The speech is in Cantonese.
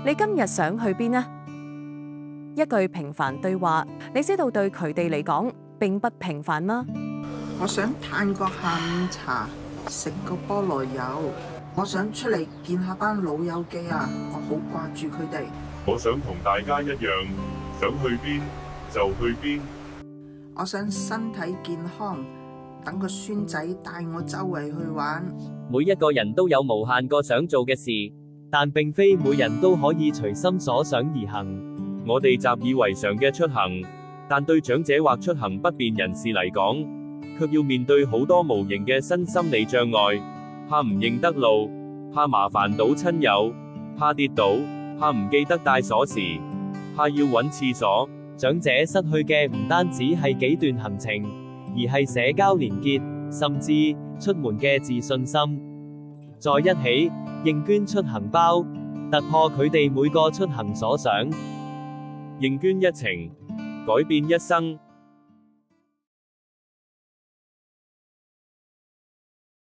你今日想去邊啊？一句平凡對話，你知道對佢哋嚟講並不平凡嗎？我想嘆個下午茶，食個菠蘿油。我想出嚟見下班老友記啊！我好掛住佢哋。我想同大家一樣，想去邊就去邊。我想身體健康，等個孫仔帶我周圍去玩。每一個人都有無限個想做嘅事，但並非每人都可以隨心所想而行。我哋習以為常嘅出行，但對長者或出行不便人士嚟講，卻要面對好多無形嘅新心理障礙，怕唔認得路，怕麻煩到親友，怕跌倒，怕唔記得帶鎖匙，怕要揾廁所。長者失去嘅唔單止係幾段行程，而係社交連結，甚至出門嘅自信心。在一起認捐出行包，突破佢哋每個出行所想。認捐一程，改變一生。